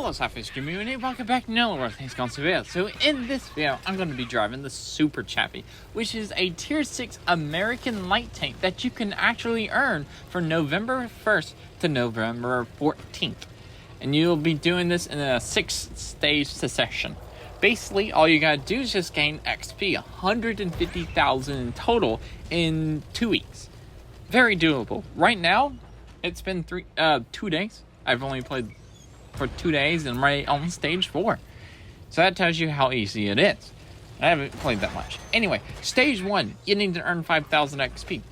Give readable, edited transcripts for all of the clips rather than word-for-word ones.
Hello SLAPAFISH community, welcome back to another World Things Gone Severe. So in this video, I'm going to be driving the Super Chaffee, which is a Tier 6 American light tank that you can actually earn from November 1st to November 14th. And you'll be doing this in a 6-stage succession. Basically, all you gotta do is just gain XP, 150,000 in total in 2 weeks. Very doable. Right now, it's been 2 days. I've only played for 2 days and I'm right on stage 4. So that tells you how easy it is. I haven't played that much. Anyway, stage 1, you need to earn 5,000 XP.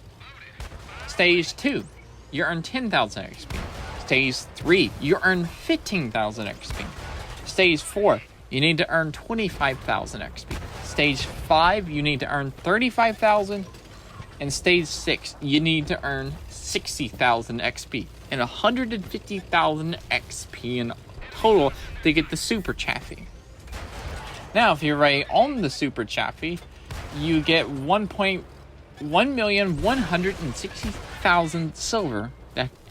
Stage 2, you earn 10,000 XP. Stage 3, you earn 15,000 XP. Stage 4, you need to earn 25,000 XP. Stage 5, you need to earn 35,000. And stage 6, you need to earn 60,000 XP. And 150,000 XP in total to get the Super Chaffee. Now, if you're right on the Super Chaffee, you get 1,160,000 silver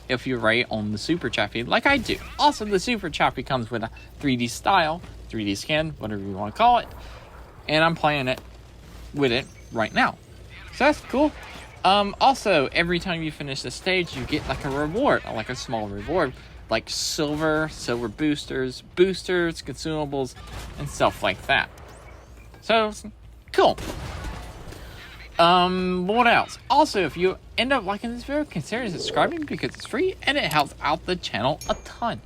if you're right on the Super Chaffee, like I do. Also, the Super Chaffee comes with a 3D style, 3D skin, whatever you want to call it. And I'm playing it with it right now. So that's cool. Also, every time you finish the stage, you get like a reward, like a small reward, like silver boosters, consumables, and stuff like that. So, cool. What else? Also, if you end up liking this video, consider subscribing because it's free and it helps out the channel a ton.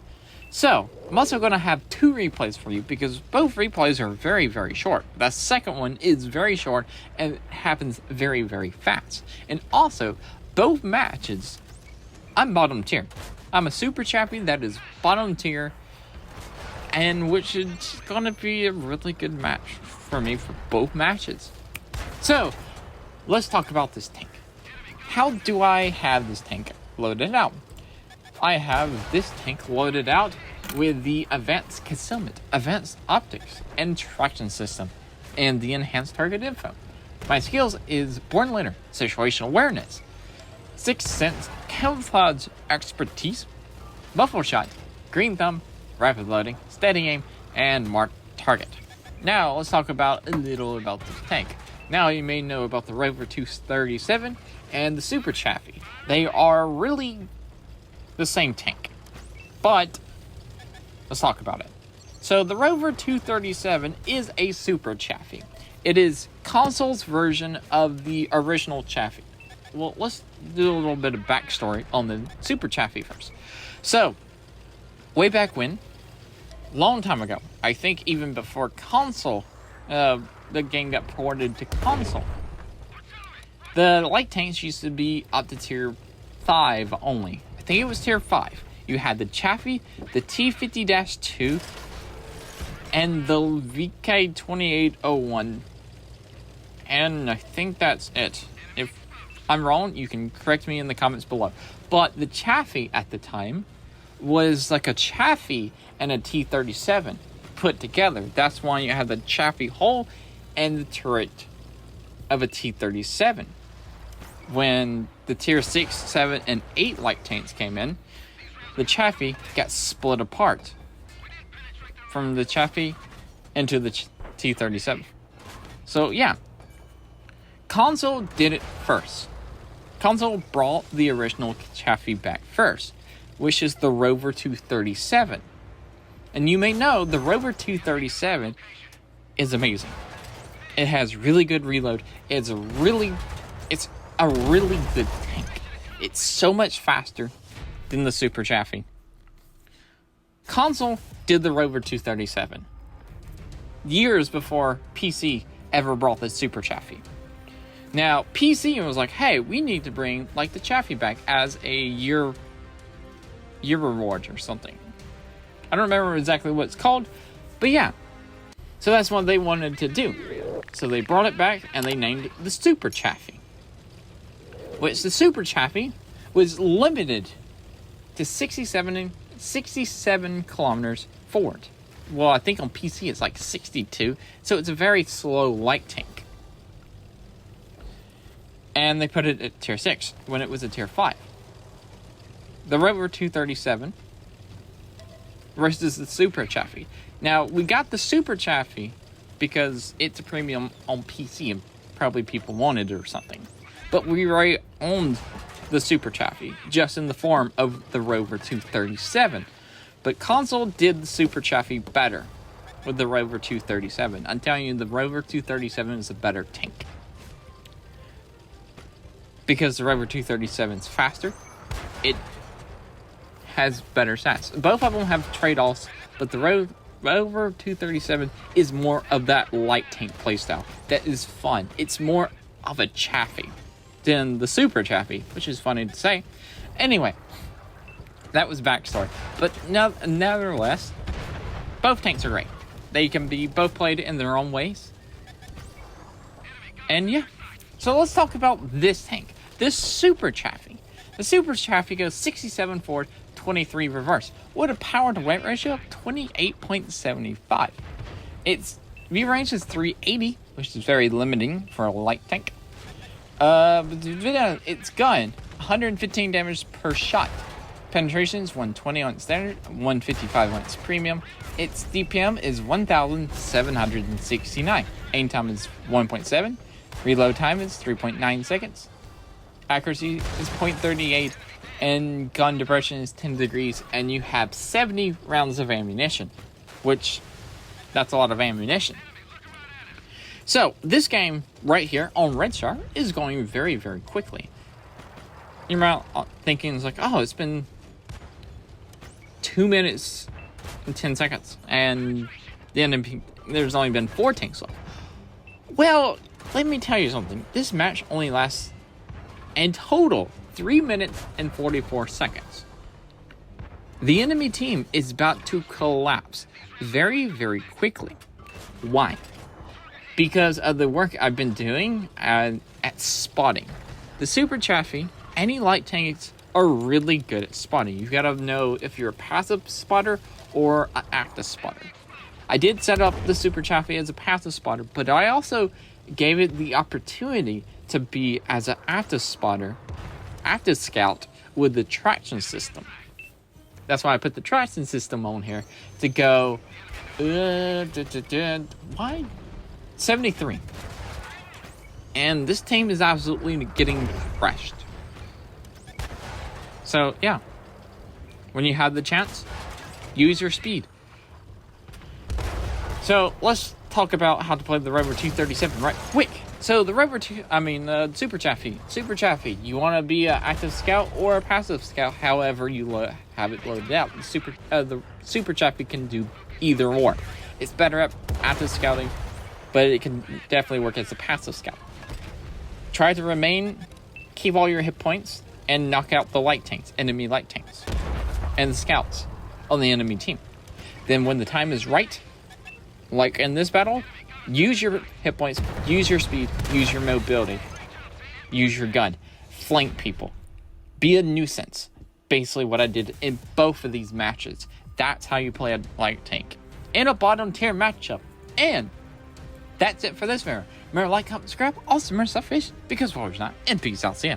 So, I'm also going to have 2 replays for you because both replays are very, very short. The second one is very short and it happens very, very fast. And also, both matches, I'm bottom tier. I'm a Super Chaffee that is bottom tier, and which is going to be a really good match for me for both matches. So, let's talk about this tank. How do I have this tank loaded out? I have this tank loaded out with the advanced concealment, advanced optics, and traction system, and the enhanced target info. My skills is Born Leader, situational awareness, Sixth Sense, camouflage expertise, muffle shot, green thumb, rapid loading, steady aim, and mark target. Now let's talk about a little about this tank. Now you may know about the Rover 237 and the Super Chaffee. They are really the same tank, but let's talk about it. So the Rover 237 is a Super Chaffee. It is console's version of the original Chaffee. Well, let's do a little bit of backstory on the Super Chaffee first. So, way back when, long time ago, I think even before console, the game got ported to console, the light tanks used to be up to tier 5 only. I think it was tier 5. You had the Chaffee, the T50-2, and the VK2801. And I think that's it. If I'm wrong, you can correct me in the comments below. But the Chaffee at the time was like a Chaffee and a T37 put together. That's why you have the Chaffee hull and the turret of a T37. When the tier 6, 7, and 8 light tanks came in, the Chaffee got split apart from the Chaffee into the T37. So yeah, console did it first. Console brought the original Chaffee back first, which is the Rover 237. And you may know the Rover 237 is amazing. It has really good reload. It's a really good tank. It's so much faster than the Super Chaffee. Console did the Rover 237 years before PC ever brought the Super Chaffee. Now, PC was like, hey, we need to bring like the Chaffee back as a year reward or something. I don't remember exactly what it's called, but yeah. So that's what they wanted to do. So they brought it back and they named it the Super Chaffee. Which the Super Chaffee was limited to 67 kilometers forward. Well, I think on PC it's like 62, so it's a very slow light tank. And they put it at tier 6 when it was a tier 5. The Rover 237 versus the Super Chaffee. Now, we got the Super Chaffee because it's a premium on PC and probably people wanted it or something. But we already owned the Super Chaffee, just in the form of the Rover 237. But console did the Super Chaffee better with the Rover 237. I'm telling you, the Rover 237 is a better tank. Because the Rover 237 is faster, it has better stats. Both of them have trade-offs, but the Rover 237 is more of that light tank playstyle. That is fun. It's more of a Chaffee than the Super Chaffee, which is funny to say. Anyway, that was backstory. But nevertheless, both tanks are great. They can be both played in their own ways. And yeah, so let's talk about this tank, this Super Chaffee. The Super Chaffee goes 67 forward, 23 reverse, with a power to weight ratio of 28.75. Its view range is 380, which is very limiting for a light tank. Its gun, 115 damage per shot. Penetration is 120 on its standard, 155 on its premium. Its DPM is 1,769. Aim time is 1.7. Reload time is 3.9 seconds. Accuracy is 0.38. And gun depression is 10 degrees. And you have 70 rounds of ammunition, which, that's a lot of ammunition. So, this game right here on Red Star is going very, very quickly. You're out thinking, it's like, oh, it's been 2 minutes and 10 seconds, and the enemy, there's only been 4 tanks left. Well, let me tell you something. This match only lasts, in total, 3 minutes and 44 seconds. The enemy team is about to collapse very, very quickly. Why? Because of the work I've been doing at spotting. The Super Chaffee, any light tanks are really good at spotting. You've got to know if you're a passive spotter or an active spotter. I did set up the Super Chaffee as a passive spotter, but I also gave it the opportunity to be as an active spotter, active scout with the traction system. That's why I put the traction system on here to go, why? 73. And this team is absolutely getting crushed. So, yeah. When you have the chance, use your speed. So, let's talk about how to play the Rover 237 right quick. So, the Super Chaffee. Super Chaffee, you want to be an active scout or a passive scout, however you have it loaded out. The Super Chaffee can do either or. It's better at active scouting, but it can definitely work as a passive scout. Try to keep all your hit points, and knock out the enemy light tanks, and the scouts on the enemy team. Then when the time is right, like in this battle, use your hit points, use your speed, use your mobility, use your gun, flank people, be a nuisance. Basically what I did in both of these matches. That's how you play a light tank in a bottom tier matchup. And that's it for this mirror. Remember, like, comment, subscribe, also remember SLAPAFISH, because warriors not, and peace out, see ya.